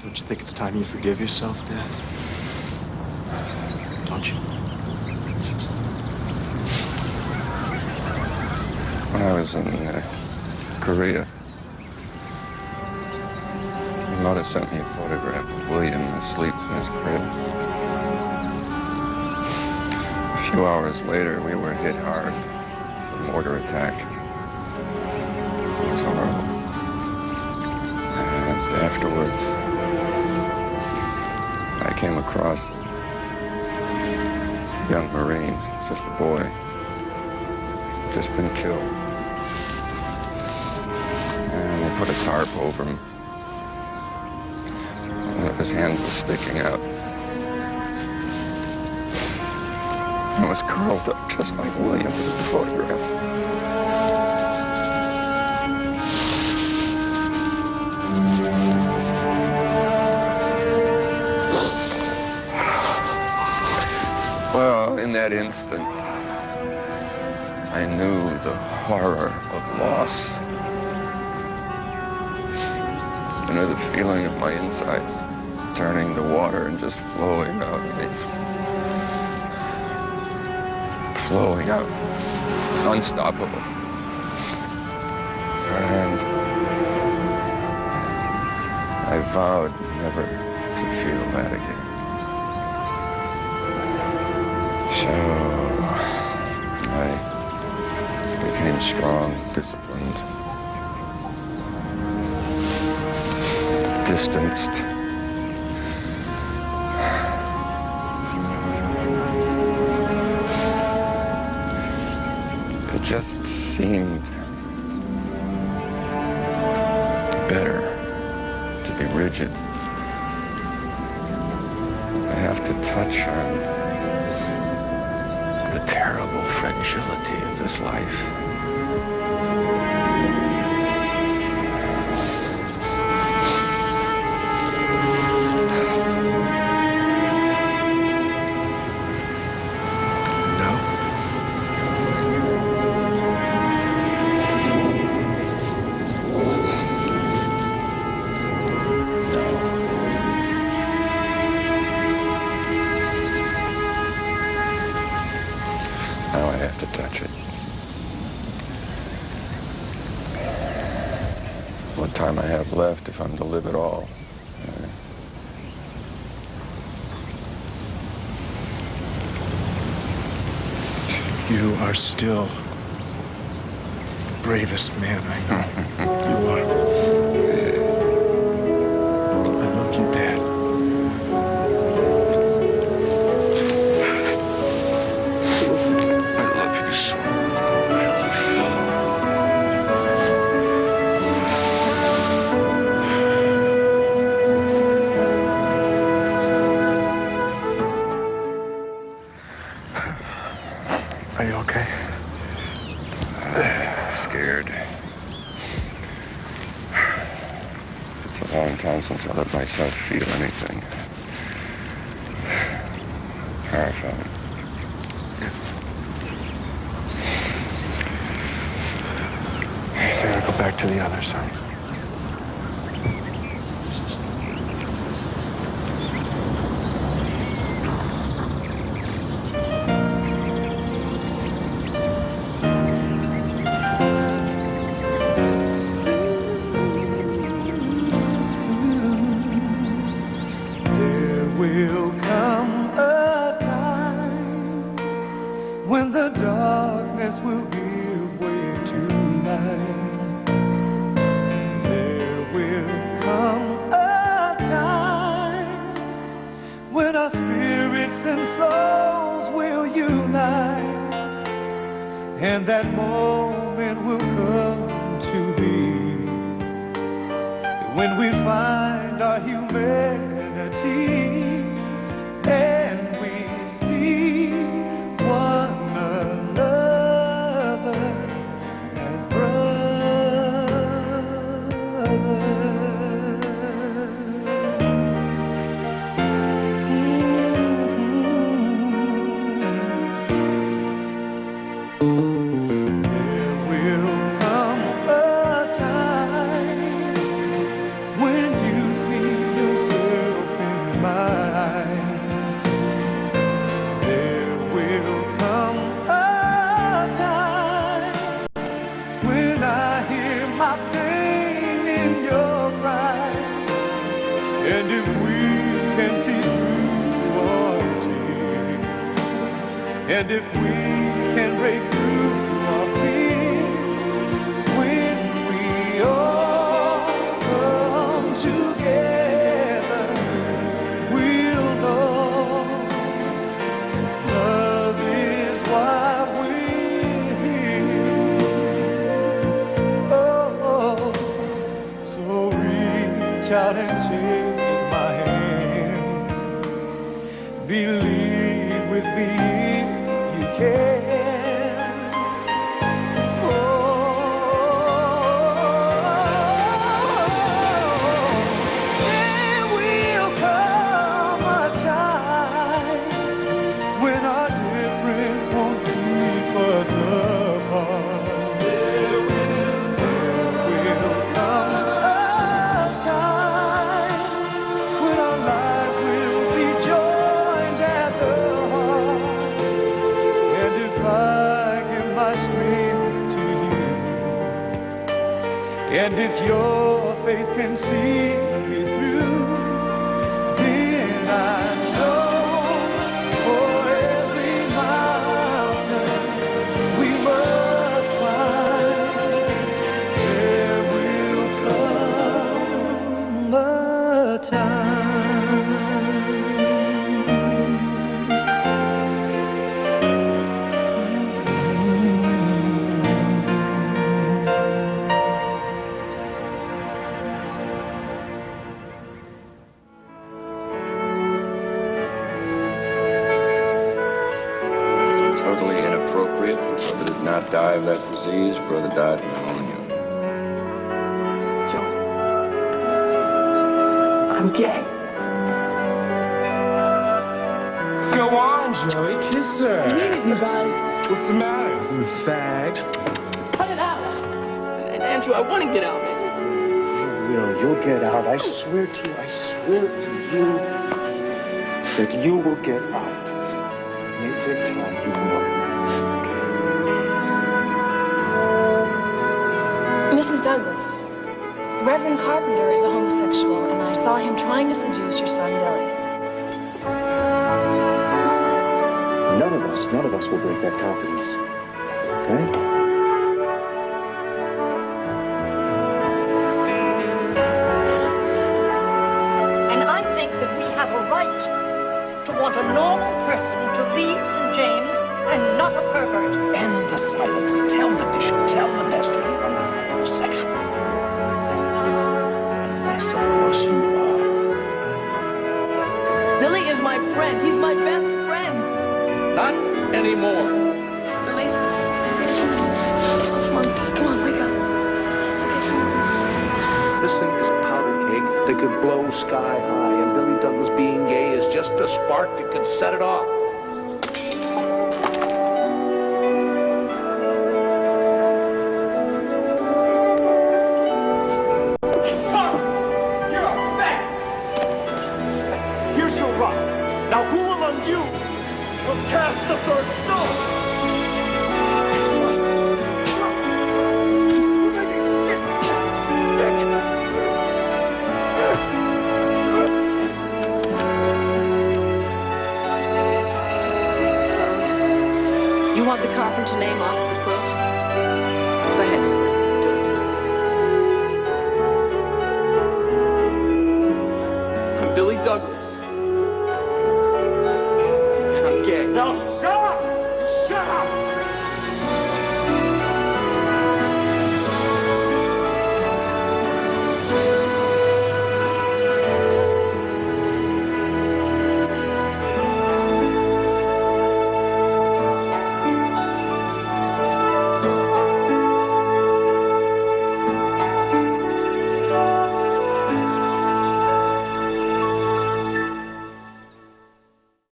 Don't you think it's time you forgive yourself, Dad? Don't you? When I was in Korea, my mother sent me a photograph of William asleep in his crib. A few hours later, we were hit hard with a mortar attack. It was horrible. And afterwards, I came across a young Marine, just a boy, just been killed. And they put a tarp over him. One of his hands was sticking out. It was curled up just like William was in the photograph. Well, in that instant, I knew the horror of loss. I knew the feeling of my insides turning to water and just flowing out of me. Flowing out, unstoppable. And I vowed never to feel that again. So I became strong, disciplined, distanced. It just seemed better to be rigid. I have to touch on the terrible fragility of this life. Now I have to touch it. What time I have left if I'm to live at all. You are still the bravest man I know. You are. I love you, Dad. I love you so. I love you. Are you okay? Scared. It's a long time since I let myself feel anything. Horrified. I say I go back to the other side. Will come a time when the darkness will give way to light. There will come a time when our spirits and souls will unite, and that moment will come to be when we find our humanity. And we see one another as There will come a time when you see yourself And if we can see through our tears, and if we can break through our fears, when we all come together, we'll know love is why we're here. Oh, so reach out and take my hand. Believe with me if you can. Oh, there will come a time when our difference won't keep us apart. There will come a time when our lives will be joined at the heart. And if I give my strength to you, and if your faith can see me through, then I know for every mountain we must climb, there will come a time. Totally inappropriate. Brother did not die of that disease. Brother died of pneumonia. I'm gay. Go on, Joey, kiss her. You guys, What's the matter, you fag? cut it out. And Andrew, I want to get out, man. You'll get out. I swear to you that you will get out. Make your time, you will. Mrs. Douglas, Reverend Carpenter is a homosexual, and I saw him trying to seduce your son, Billy. None of us will break that confidence. Okay? And I think that we have a right to want a normal person to lead St. James and not a pervert. End the silence. Tell the bishop, tell the pastor you are not homosexual. Unless, of course, you are. Billy is my friend. He's my best friend. Not anymore. Billy? Come on, wake up. This thing is a powder keg that could blow sky high, and Billy Douglas being gay is just a spark that could set it off. You're a fag! Here's your rock. Now who among you will cast the first stone? You want the carpenter name off the